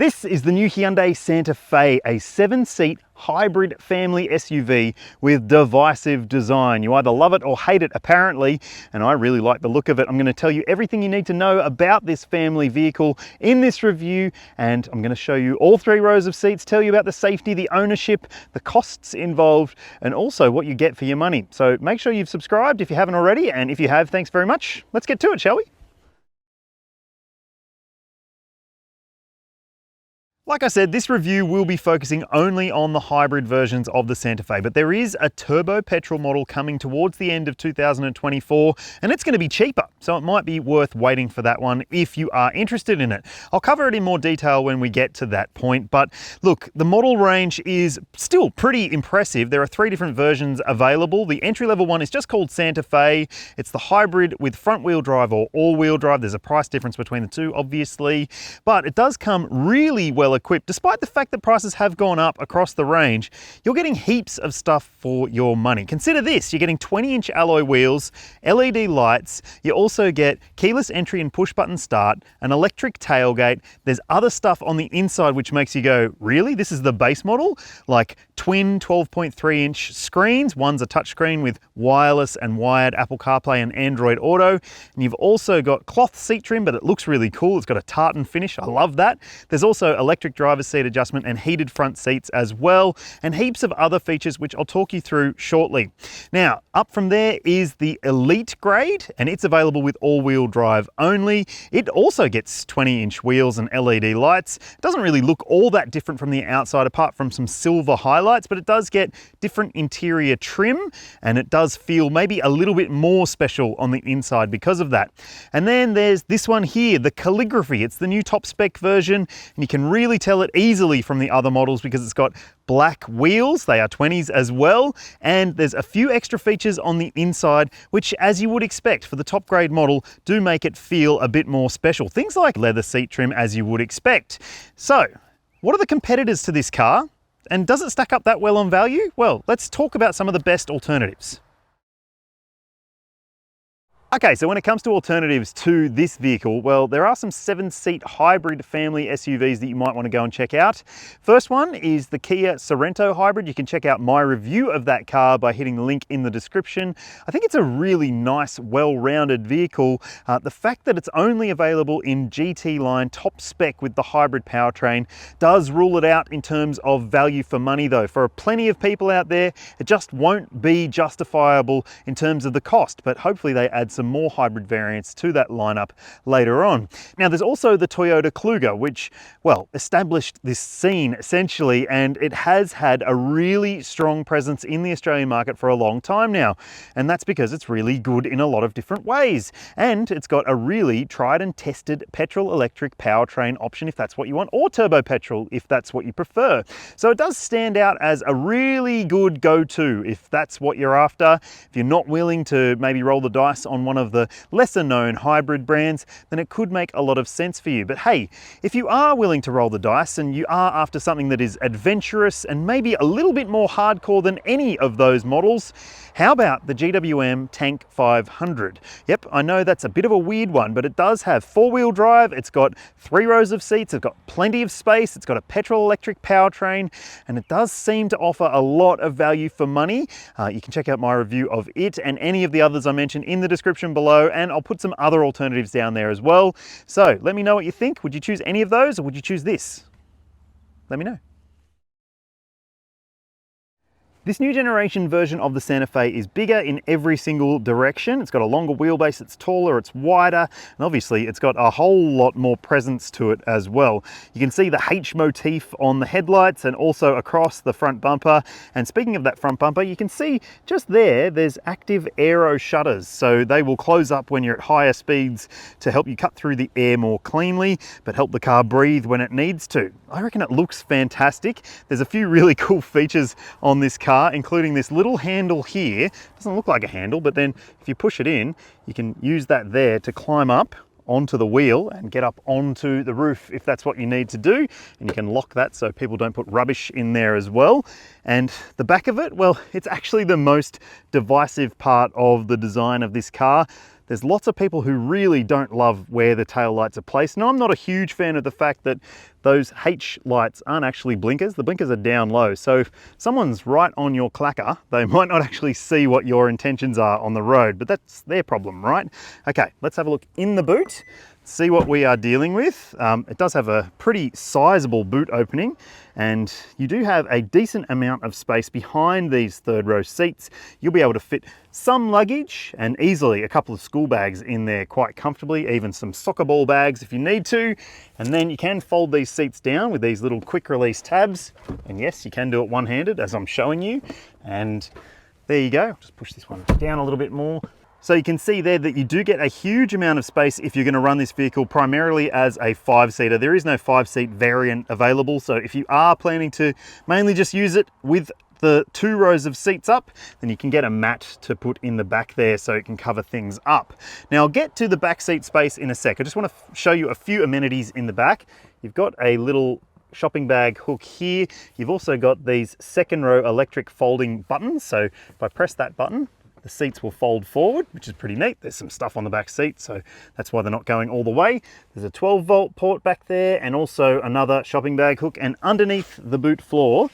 This is the new Hyundai Santa Fe, a 7-seat hybrid family SUV with divisive design. You either love it or hate it, apparently, and I really like the look of it. I'm going to tell you everything you need to know about this family vehicle in this review, and I'm going to show you all 3 rows of seats, tell you about the safety, the ownership, the costs involved, and also what you get for your money. So make sure you've subscribed if you haven't already, and if you have, thanks very much. Let's get to it, shall we? Like I said, this review will be focusing only on the hybrid versions of the Santa Fe, but there is a turbo petrol model coming towards the end of 2024, and it's going to be cheaper, so it might be worth waiting for that one if you are interested in it. I'll cover it in more detail when we get to that point, but look, the model range is still pretty impressive. There are 3 different versions available. The entry-level one is just called Santa Fe. It's the hybrid with front-wheel drive or all-wheel drive. There's a price difference between the two, obviously, but it does come really well equipped. Despite the fact that prices have gone up across the range, you're getting heaps of stuff for your money. Consider this, you're getting 20-inch alloy wheels, LED lights, you also get keyless entry and push-button start, an electric tailgate. There's other stuff on the inside which makes you go, really? This is the base model? Like twin 12.3-inch screens. One's a touchscreen with wireless and wired Apple CarPlay and Android Auto. And you've also got cloth seat trim, but it looks really cool. It's got a tartan finish. I love that. There's also electric driver's seat adjustment and heated front seats as well, and heaps of other features which I'll talk you through shortly. Now, up from there is the Elite grade, and it's available with all-wheel drive only. It also gets 20-inch wheels and LED lights. It doesn't really look all that different from the outside apart from some silver highlights, but it does get different interior trim, and it does feel maybe a little bit more special on the inside because of that. And then there's this one here, the Calligraphy. It's the new top spec version, and you can really tell it easily from the other models because it's got black wheels. They are 20s as well, and there's a few extra features on the inside which, as you would expect for the top grade model, do make it feel a bit more special. Things like leather seat trim, as you would expect. So what are the competitors to this car, and does it stack up that well on value? Well, let's talk about some of the best alternatives. Okay, so when it comes to alternatives to this vehicle, well, there are some 7-seat hybrid family SUVs that you might want to go and check out. First one is the Kia Sorento hybrid. You can check out my review of that car by hitting the link in the description. I think it's a really nice, well-rounded vehicle. The fact that it's only available in GT line top spec with the hybrid powertrain does rule it out in terms of value for money though. For plenty of people out there, it just won't be justifiable in terms of the cost, but hopefully they add some more hybrid variants to that lineup later on. Now, there's also the Toyota Kluger, which, well, established this scene essentially, and it has had a really strong presence in the Australian market for a long time now. And that's because it's really good in a lot of different ways. And it's got a really tried and tested petrol-electric powertrain option if that's what you want, or turbo-petrol if that's what you prefer. So it does stand out as a really good go-to if that's what you're after. If you're not willing to maybe roll the dice on one of the lesser known hybrid brands, then it could make a lot of sense for you. But hey, if you are willing to roll the dice and you are after something that is adventurous and maybe a little bit more hardcore than any of those models, how about the GWM Tank 500? Yep, I know that's a bit of a weird one, but it does have 4-wheel drive, it's got 3 rows of seats, it's got plenty of space, it's got a petrol-electric powertrain, and it does seem to offer a lot of value for money. You can check out my review of it and any of the others I mentioned in the description below, and I'll put some other alternatives down there as well. So let me know what you think. Would you choose any of those, or would you choose this? Let me know. This new generation version of the Santa Fe is bigger in every single direction. It's got a longer wheelbase, it's taller, it's wider, and obviously it's got a whole lot more presence to it as well. You can see the H motif on the headlights and also across the front bumper. And speaking of that front bumper, you can see just there's active aero shutters. So they will close up when you're at higher speeds to help you cut through the air more cleanly, but help the car breathe when it needs to. I reckon it looks fantastic. There's a few really cool features on this car, including this little handle here. Doesn't look like a handle, but then if you push it in, you can use that there to climb up onto the wheel and get up onto the roof if that's what you need to do. And you can lock that so people don't put rubbish in there as well. And the back of it, well, it's actually the most divisive part of the design of this car. There's lots of people who really don't love where the taillights are placed. Now, I'm not a huge fan of the fact that those H lights aren't actually blinkers. The blinkers are down low. So if someone's right on your clacker, they might not actually see what your intentions are on the road, but that's their problem, right? Okay, let's have a look in the boot, see what we are dealing with. It does have a pretty sizable boot opening, and you do have a decent amount of space behind these third row seats. You'll be able to fit some luggage and easily a couple of school bags in there quite comfortably, even some soccer ball bags if you need to. And then you can fold these seats down with these little quick release tabs. And yes, you can do it one-handed as I'm showing you. And there you go. Just push this one down a little bit more. So you can see there that you do get a huge amount of space if you're going to run this vehicle primarily as a 5-seater. There is no 5-seat variant available. So if you are planning to mainly just use it with the 2 rows of seats up, then you can get a mat to put in the back there so it can cover things up. Now I'll get to the back seat space in a sec. I just want to show you a few amenities in the back. You've got a little shopping bag hook here. You've also got these 2nd row electric folding buttons. So if I press that button, the seats will fold forward, which is pretty neat. There's some stuff on the back seat, so that's why they're not going all the way. There's a 12-volt port back there and also another shopping bag hook. And underneath the boot floor,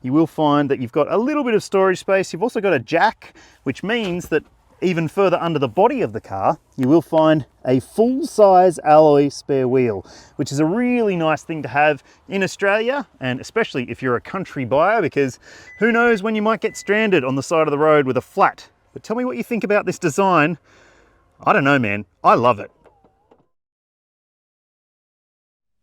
you will find that you've got a little bit of storage space. You've also got a jack, which means that even further under the body of the car, you will find a full-size alloy spare wheel, which is a really nice thing to have in Australia, and especially if you're a country buyer, because who knows when you might get stranded on the side of the road with a flat. But tell me what you think about this design. I don't know, man. I love it.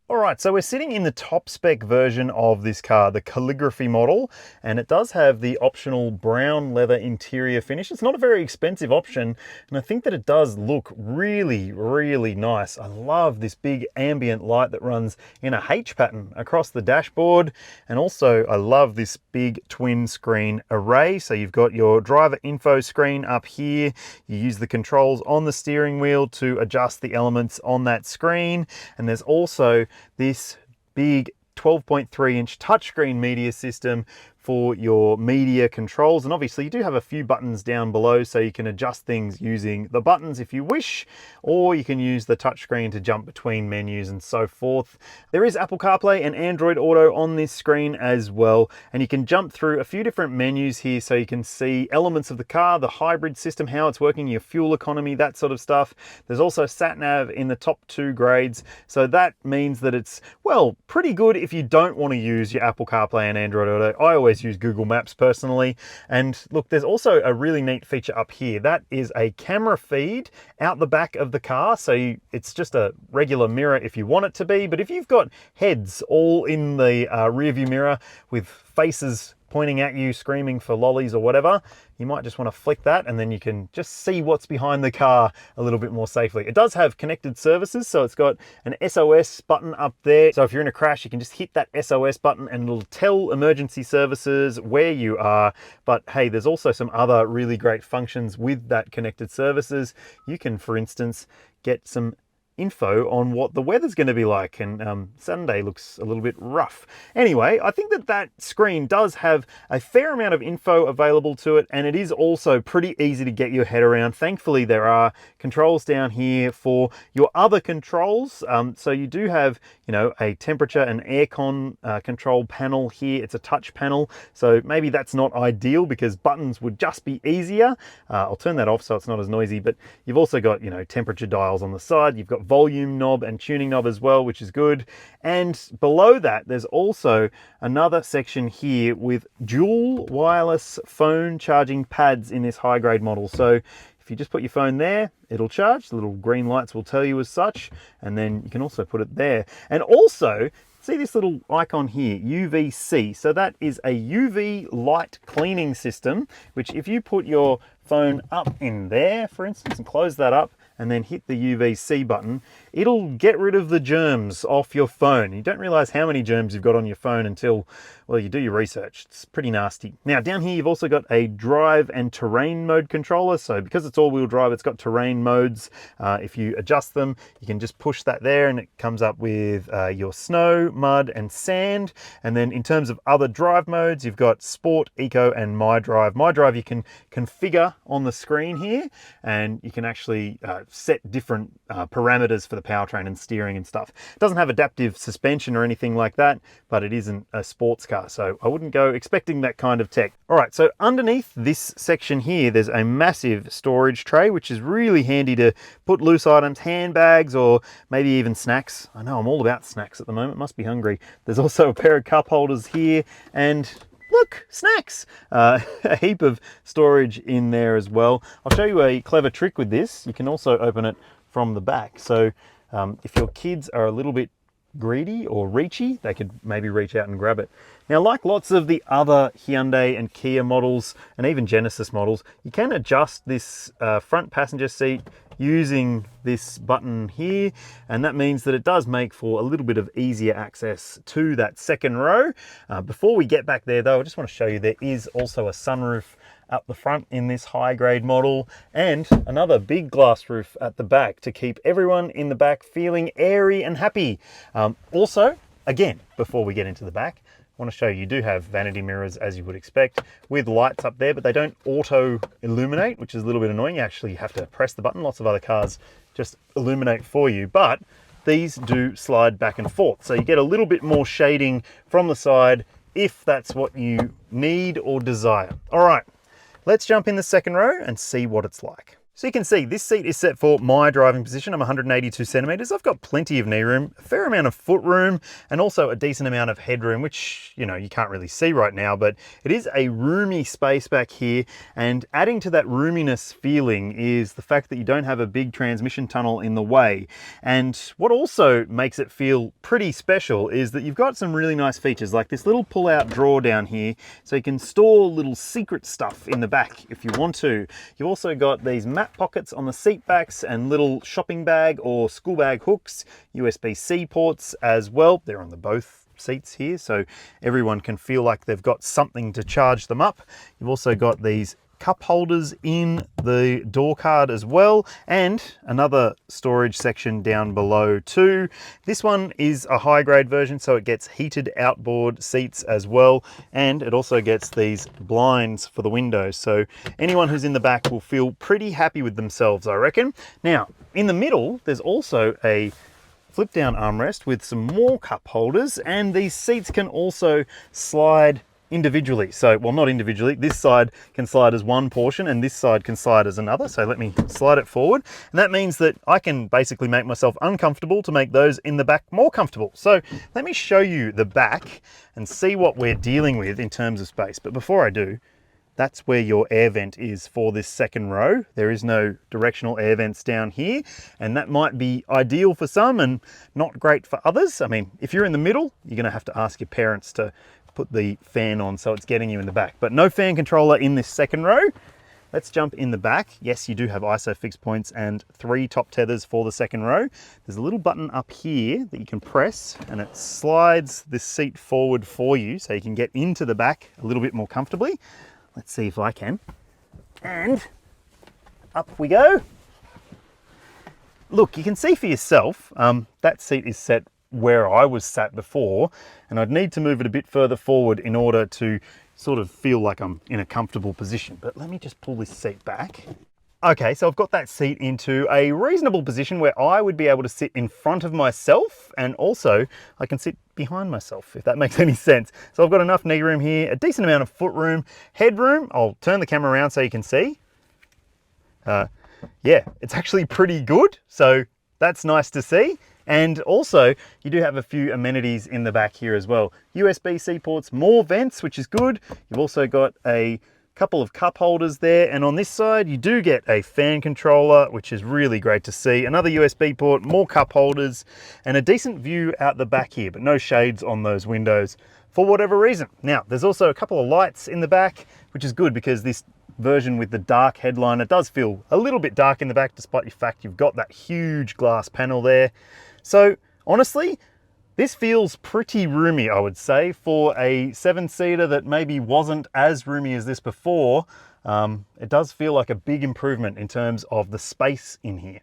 All right, so we're sitting in the top spec version of this car, the calligraphy model, and it does have the optional brown leather interior finish. It's not a very expensive option, and I think that it does look really, really nice. I love this big ambient light that runs in a H pattern across the dashboard, and also I love this big twin screen array. So you've got your driver info screen up here. You use the controls on the steering wheel to adjust the elements on that screen, and there's also this big 12.3-inch touchscreen media system for your media controls. And obviously you do have a few buttons down below, so you can adjust things using the buttons if you wish, or you can use the touchscreen to jump between menus and so forth. There is Apple CarPlay and Android Auto on this screen as well, and you can jump through a few different menus here so you can see elements of the car, the hybrid system, how it's working, your fuel economy, that sort of stuff. There's also sat-nav in the top 2 grades, so that means that it's, well, pretty good if you don't want to use your Apple CarPlay and Android Auto. I always use Google Maps personally. And look, there's also a really neat feature up here. That is a camera feed out the back of the car. So it's just a regular mirror if you want it to be, but if you've got heads all in the rear view mirror with faces pointing at you, screaming for lollies or whatever, you might just want to flick that, and then you can just see what's behind the car a little bit more safely. It does have connected services, so it's got an SOS button up there. So if you're in a crash, you can just hit that SOS button and it'll tell emergency services where you are. But hey, there's also some other really great functions with that connected services. You can, for instance, get some info on what the weather's going to be like, and Sunday looks a little bit rough. Anyway, I think that that screen does have a fair amount of info available to it, and it is also pretty easy to get your head around. Thankfully, there are controls down here for your other controls. So you do have, you know, a temperature and aircon control panel here. It's a touch panel, so maybe that's not ideal because buttons would just be easier. I'll turn that off so it's not as noisy, but you've also got, you know, temperature dials on the side. You've got volume knob and tuning knob as well, which is good. And below that, there's also another section here with dual wireless phone charging pads in this high grade model. So if you just put your phone there, it'll charge. The little green lights will tell you as such, and then you can also put it there. And also, see this little icon here, UVC. So that is a UV light cleaning system, which if you put your phone up in there, for instance, and close that up, and then hit the UVC button, it'll get rid of the germs off your phone. You don't realize how many germs you've got on your phone until, well, you do your research. It's pretty nasty. Now down here, you've also got a drive and terrain mode controller. So because it's all-wheel drive, it's got terrain modes. If you adjust them, you can just push that there and it comes up with your snow, mud, and sand. And then in terms of other drive modes, you've got sport, eco, and my drive. My drive you can configure on the screen here, and you can actually set different parameters for the powertrain and steering and stuff. It doesn't have adaptive suspension or anything like that, but it isn't a sports car, so I wouldn't go expecting that kind of tech. All right, so underneath this section here, there's a massive storage tray, which is really handy to put loose items, handbags, or maybe even snacks. I know I'm all about snacks at the moment, must be hungry. There's also a pair of cup holders here, and look, snacks! A heap of storage in there as well. I'll show you a clever trick with this. You can also open it from the back. So if your kids are a little bit greedy or reachy, they could maybe reach out and grab it. Now, like lots of the other Hyundai and Kia models, and even Genesis models, you can adjust this front passenger seat using this button here, and that means that it does make for a little bit of easier access to that second row. Before we get back there though, I just want to show you there is also a sunroof up the front in this high grade model, and another big glass roof at the back to keep everyone in the back feeling airy and happy. Also, again, before we get into the back, I want to show you do have vanity mirrors, as you would expect, with lights up there, but they don't auto illuminate, which is a little bit annoying. You actually have to press the button. Lots of other cars just illuminate for you, but these do slide back and forth. So you get a little bit more shading from the side if that's what you need or desire. All right, let's jump in the second row and see what it's like. So you can see this seat is set for my driving position. I'm 182 centimeters. I've got plenty of knee room, a fair amount of foot room, and also a decent amount of headroom, which, you know, you can't really see right now, but it is a roomy space back here. And adding to that roominess feeling is the fact that you don't have a big transmission tunnel in the way. And what also makes it feel pretty special is that you've got some really nice features, like this little pull-out drawer down here, so you can store little secret stuff in the back if you want to. You've also got these pockets on the seat backs and little shopping bag or school bag hooks, USB-C ports as well. They're on the both seats here, so everyone can feel like they've got something to charge them up. You've also got these cup holders in the door card as well, and another storage section down below too. This one is a high grade version, so it gets heated outboard seats as well, and it also gets these blinds for the windows, so anyone who's in the back will feel pretty happy with themselves, I reckon. Now, in the middle, there's also a flip down armrest with some more cup holders, and these seats can also slide individually. So, well, not individually, this side can slide as one portion and this side can slide as another. So let me slide it forward. And that means that I can basically make myself uncomfortable to make those in the back more comfortable. So let me show you the back and see what we're dealing with in terms of space. But before I do, that's where your air vent is for this second row. There is no directional air vents down here, and that might be ideal for some and not great for others. I mean, if you're in the middle, you're gonna have to ask your parents to put the fan on so it's getting you in the back, but no fan controller in this second row. Let's jump in the back. Yes, you do have ISO fixed points and 3 top tethers for the second row. There's a little button up here that you can press and it slides this seat forward for you so you can get into the back a little bit more comfortably. Let's see if I can. And up we go. Look, you can see for yourself, that seat is set where I was sat before, and I'd need to move it a bit further forward in order to sort of feel like I'm in a comfortable position. But let me just pull this seat back. Okay, so I've got that seat into a reasonable position where I would be able to sit in front of myself, and also I can sit behind myself, if that makes any sense. So I've got enough knee room here, a decent amount of foot room, headroom. I'll turn the camera around so you can see. Yeah, it's actually pretty good. So that's nice to see. And also, you do have a few amenities in the back here as well. USB-C ports, more vents, which is good. You've also got a couple of cup holders there. And on this side, you do get a fan controller, which is really great to see. Another USB port, more cup holders, and a decent view out the back here, but no shades on those windows for whatever reason. Now, there's also a couple of lights in the back, which is good because this version with the dark headliner does feel a little bit dark in the back, despite the fact you've got that huge glass panel there. So honestly, this feels pretty roomy, I would say, for a 7-seater that maybe wasn't as roomy as this before. It does feel like a big improvement in terms of the space in here.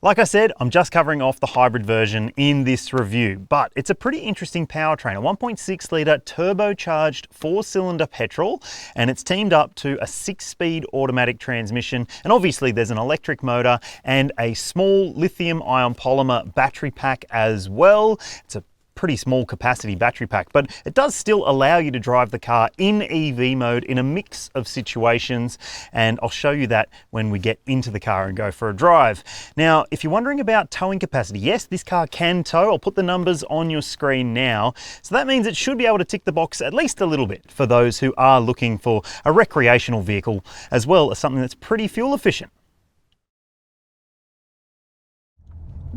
Like I said, I'm just covering off the hybrid version in this review, but it's a pretty interesting powertrain, a 1.6 litre turbocharged 4-cylinder petrol, and it's teamed up to a 6-speed automatic transmission. And obviously there's an electric motor and a small lithium-ion polymer battery pack as well. It's a pretty small capacity battery pack, but it does still allow you to drive the car in EV mode in a mix of situations, and I'll show you that when we get into the car and go for a drive. Now, if you're wondering about towing capacity, yes, this car can tow. I'll put the numbers on your screen now. So that means it should be able to tick the box at least a little bit for those who are looking for a recreational vehicle, as well as something that's pretty fuel efficient.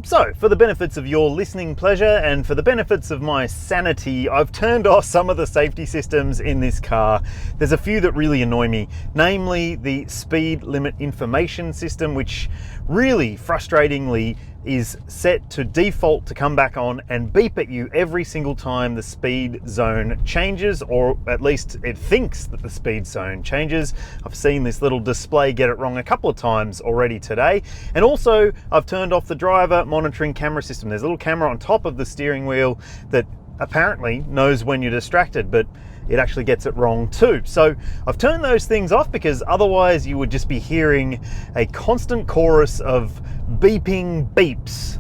So, for the benefits of your listening pleasure and for the benefits of my sanity, I've turned off some of the safety systems in this car. There's a few that really annoy me, namely the speed limit information system, which really frustratingly is set to default to come back on and beep at you every single time the speed zone changes, or at least it thinks that the speed zone changes. I've seen this little display get it wrong a couple of times already today. And also I've turned off the driver monitoring camera system. There's a little camera on top of the steering wheel that apparently knows when you're distracted, but it actually gets it wrong too. So I've turned those things off because otherwise you would just be hearing a constant chorus of beeping beeps.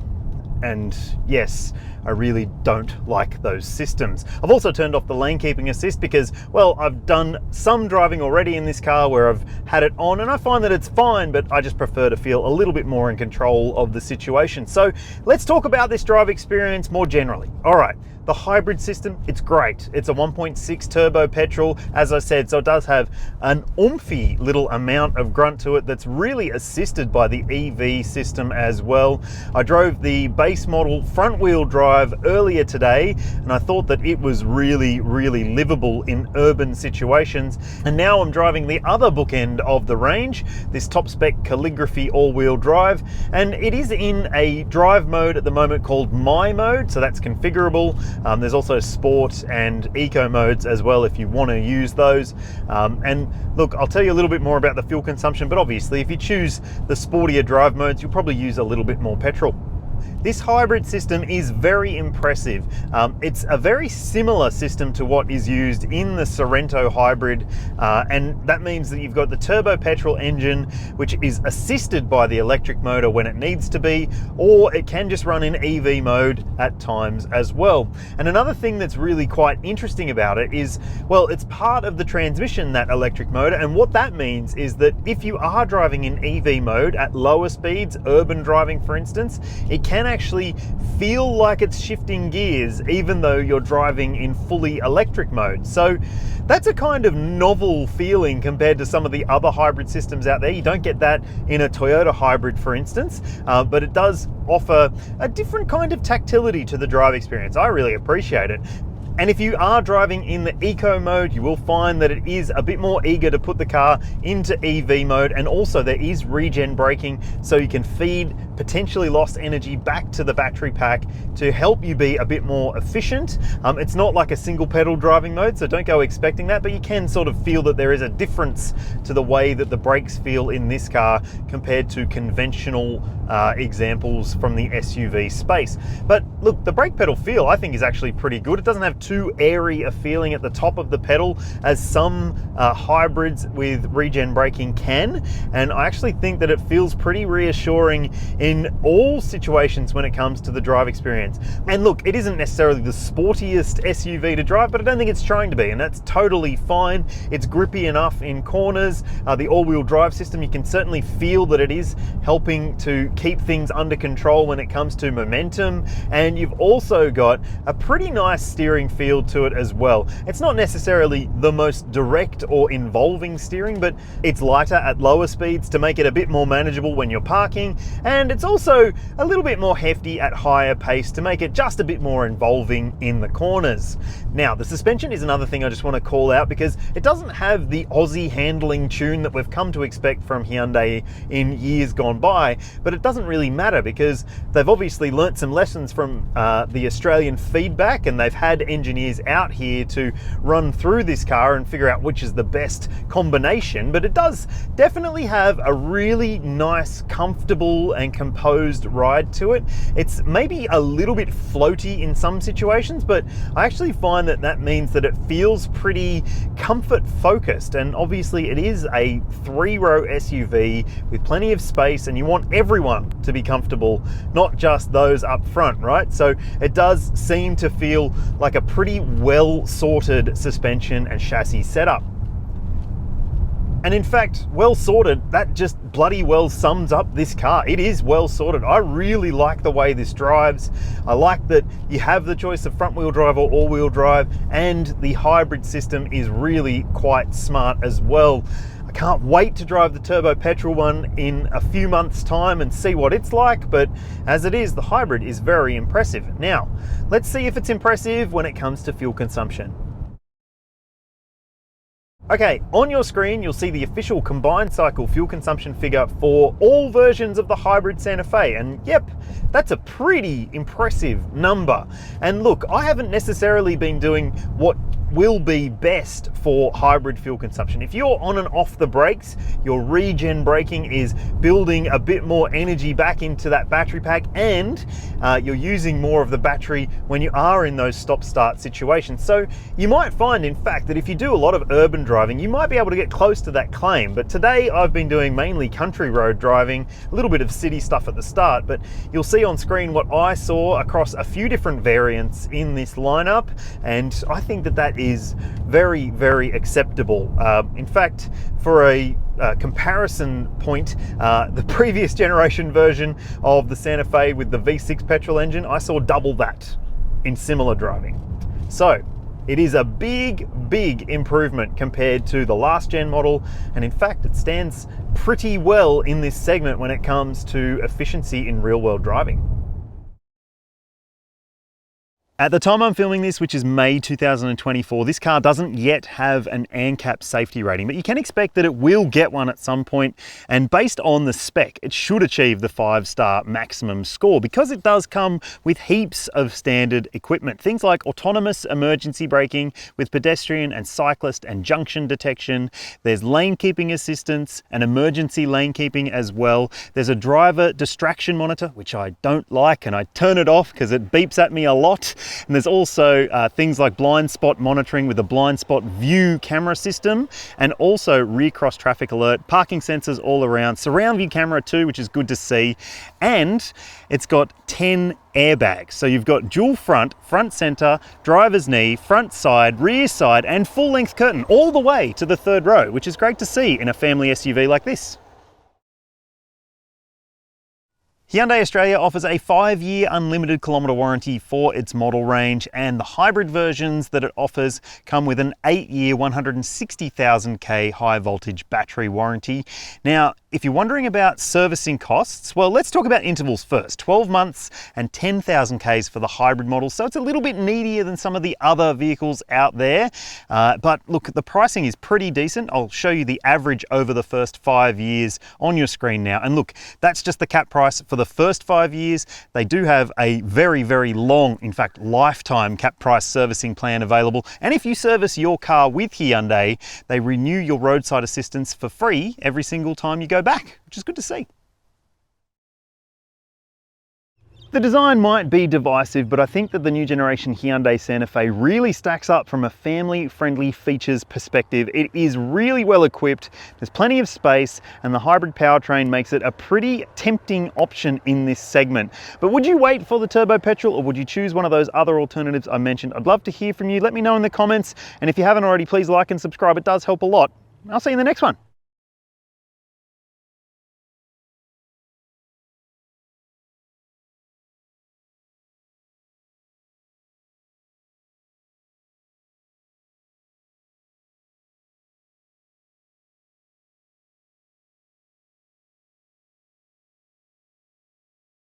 And yes, I really don't like those systems. I've also turned off the lane keeping assist because, well, I've done some driving already in this car where I've had it on and I find that it's fine, but I just prefer to feel a little bit more in control of the situation. So let's talk about this drive experience more generally. All right. The hybrid system, it's great. It's a 1.6 turbo petrol, as I said, so it does have an oomphy little amount of grunt to it that's really assisted by the EV system as well. I drove the base model front wheel drive earlier today, and I thought that it was really, really livable in urban situations. And now I'm driving the other bookend of the range, this top spec calligraphy all-wheel drive, and it is in a drive mode at the moment called My Mode, so that's configurable. There's also sport and eco modes as well if you want to use those. And look, I'll tell you a little bit more about the fuel consumption, but obviously if you choose the sportier drive modes, you'll probably use a little bit more petrol. This hybrid system is very impressive. It's a very similar system to what is used in the Sorento hybrid, and that means that you've got the turbo petrol engine, which is assisted by the electric motor when it needs to be, or it can just run in EV mode at times as well. And another thing that's really quite interesting about it is, well, it's part of the transmission, that electric motor, and what that means is that if you are driving in EV mode at lower speeds, urban driving for instance, it can actually feel like it's shifting gears even though you're driving in fully electric mode. So that's a kind of novel feeling compared to some of the other hybrid systems out there. You don't get that in a Toyota hybrid, for instance, but it does offer a different kind of tactility to the drive experience. I really appreciate it. And if you are driving in the eco mode, you will find that it is a bit more eager to put the car into EV mode, and also there is regen braking, so you can feed potentially lost energy back to the battery pack to help you be a bit more efficient. It's not like a single pedal driving mode, so don't go expecting that, but you can sort of feel that there is a difference to the way that the brakes feel in this car compared to conventional examples from the SUV space. But look, the brake pedal feel I think is actually pretty good. It doesn't have too airy a feeling at the top of the pedal as some hybrids with regen braking can, and I actually think that it feels pretty reassuring in all situations when it comes to the drive experience. And look, it isn't necessarily the sportiest SUV to drive, but I don't think it's trying to be, and that's totally fine. It's grippy enough in corners. The all-wheel drive system, you can certainly feel that it is helping to keep things under control when it comes to momentum, and you've also got a pretty nice steering feel to it as well. It's not necessarily the most direct or involving steering, but it's lighter at lower speeds to make it a bit more manageable when you're parking, and it's also a little bit more hefty at higher pace to make it just a bit more involving in the corners. Now, the suspension is another thing I just want to call out because it doesn't have the Aussie handling tune that we've come to expect from Hyundai in years gone by, but it doesn't really matter because they've obviously learnt some lessons from the Australian feedback, and they've had engineers engineers out here to run through this car and figure out which is the best combination, but it does definitely have a really nice, comfortable and composed ride to it. It's maybe a little bit floaty in some situations, but I actually find that that means that it feels pretty comfort focused, and obviously it is a 3-row SUV with plenty of space, and you want everyone to be comfortable, not just those up front, right? So it does seem to feel like a pretty well sorted suspension and chassis setup. And in fact, well sorted, that just bloody well sums up this car. It is well sorted. I really like the way this drives. I like that you have the choice of front wheel drive or all wheel drive, and the hybrid system is really quite smart as well. I can't wait to drive the turbo petrol one in a few months' time and see what it's like, but as it is, the hybrid is very impressive. Now, let's see if it's impressive when it comes to fuel consumption. Okay, on your screen, you'll see the official combined cycle fuel consumption figure for all versions of the hybrid Santa Fe. And yep, that's a pretty impressive number. And look, I haven't necessarily been doing what will be best for hybrid fuel consumption. If you're on and off the brakes, your regen braking is building a bit more energy back into that battery pack, and you're using more of the battery when you are in those stop-start situations. So you might find, in fact, that if you do a lot of urban driving, you might be able to get close to that claim. But today I've been doing mainly country road driving, a little bit of city stuff at the start, but you'll see on screen what I saw across a few different variants in this lineup, and I think that that is very, very acceptable. In fact, for a comparison point, the previous generation version of the Santa Fe with the V6 petrol engine, I saw double that in similar driving. So it is a big, big improvement compared to the last gen model, and in fact it stands pretty well in this segment when it comes to efficiency in real world driving. At the time I'm filming this, which is May 2024, this car doesn't yet have an ANCAP safety rating, but you can expect that it will get one at some point, and based on the spec, it should achieve the 5-star maximum score because it does come with heaps of standard equipment. Things like autonomous emergency braking with pedestrian and cyclist and junction detection. There's lane keeping assistance and emergency lane keeping as well. There's a driver distraction monitor, which I don't like, and I turn it off because it beeps at me a lot. And there's also things like blind spot monitoring with a blind spot view camera system, and also rear cross traffic alert, parking sensors all around, surround view camera too, which is good to see. And it's got 10 airbags. So you've got dual front center, driver's knee, front side, rear side, and full length curtain all the way to the 3rd row, which is great to see in a family SUV like this. Hyundai Australia offers a 5-year unlimited kilometre warranty for its model range, and the hybrid versions that it offers come with an 8-year 160,000k high voltage battery warranty. Now, if you're wondering about servicing costs, well, let's talk about intervals first. 12 months and 10,000 Ks for the hybrid model, so it's a little bit needier than some of the other vehicles out there. But look, the pricing is pretty decent. I'll show you the average over the first 5 years on your screen now. And look, that's just the cap price for the first 5 years. They do have a very, very long, in fact, lifetime cap price servicing plan available. And if you service your car with Hyundai, they renew your roadside assistance for free every single time you go back, which is good to see. The design might be divisive, but I think that the new generation Hyundai Santa Fe really stacks up from a family-friendly features perspective. It is really well equipped, there's plenty of space, and the hybrid powertrain makes it a pretty tempting option in this segment. But would you wait for the turbo petrol, or would you choose one of those other alternatives I mentioned? I'd love to hear from you. Let me know in the comments, and if you haven't already, please like and subscribe. It does help a lot. I'll see you in the next one.